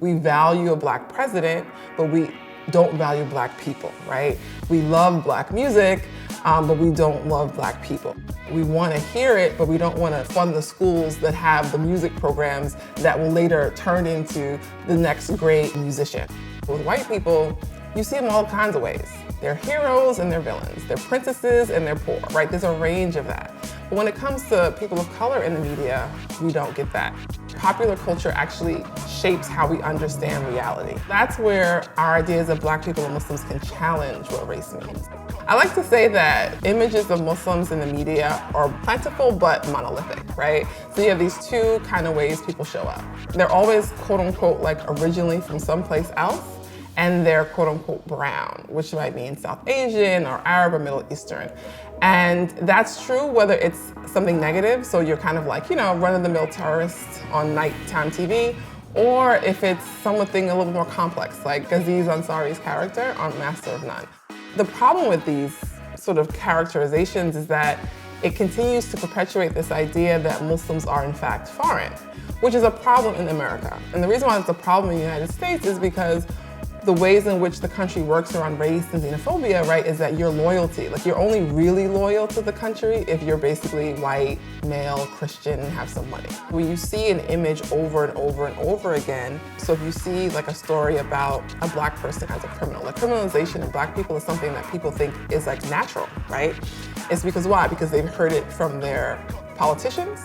We value a Black president, but we don't value Black people, right? We love Black music, but we don't love Black people. We want to hear it, but we don't want to fund the schools that have the music programs that will later turn into the next great musician. With white people, you see them all kinds of ways. They're heroes and they're villains. They're princesses and they're poor, right? There's a range of that. But when it comes to people of color in the media, we don't get that. Popular culture actually shapes how we understand reality. That's where our ideas of Black people and Muslims can challenge what race means. I like to say that images of Muslims in the media are plentiful but monolithic, right? So you have these two kind of ways people show up. They're always quote unquote like originally from someplace else, and they're quote unquote brown, which might mean South Asian or Arab or Middle Eastern. And that's true whether it's something negative, so you're kind of like, run-of-the-mill terrorist on nighttime TV, or if it's something a little more complex, like Aziz Ansari's character on Master of None. The problem with these sort of characterizations is that it continues to perpetuate this idea that Muslims are in fact foreign, which is a problem in America. And the reason why it's a problem in the United States is because the ways in which the country works around race and xenophobia, right, is that your loyalty, like you're only really loyal to the country if you're basically white, male, Christian, and have some money. When you see an image over and over and over again, so if you see like a story about a Black person as a criminal, like criminalization of Black people is something that people think is like natural, right? It's because why? Because they've heard it from their politicians,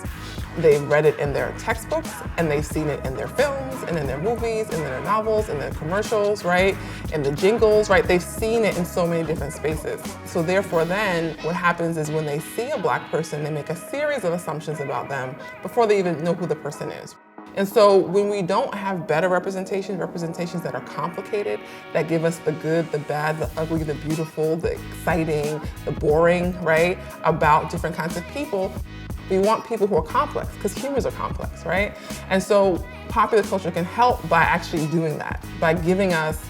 they've read it in their textbooks, and they've seen it in their films, and in their movies, and in their novels, and their commercials, right? And the jingles, right? They've seen it in so many different spaces. So therefore then, what happens is when they see a Black person, they make a series of assumptions about them before they even know who the person is. And so when we don't have better representations that are complicated, that give us the good, the bad, the ugly, the beautiful, the exciting, the boring, right? About different kinds of people, we want people who are complex, because humans are complex, right? And so popular culture can help by actually doing that, by giving us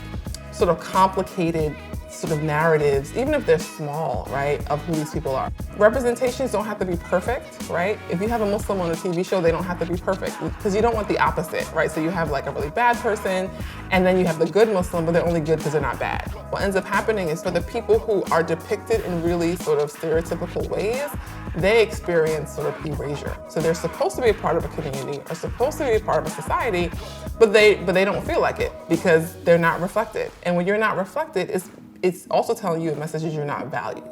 sort of complicated sort of narratives, even if they're small, right, of who these people are. Representations don't have to be perfect, right? If you have a Muslim on a TV show, they don't have to be perfect, because you don't want the opposite, right? So you have like a really bad person, and then you have the good Muslim, but they're only good because they're not bad. What ends up happening is for the people who are depicted in really sort of stereotypical ways, they experience sort of erasure. So they're supposed to be a part of a community, are supposed to be a part of a society, but they don't feel like it because they're not reflected. And when you're not reflected, it's also telling you a message that you're not valued.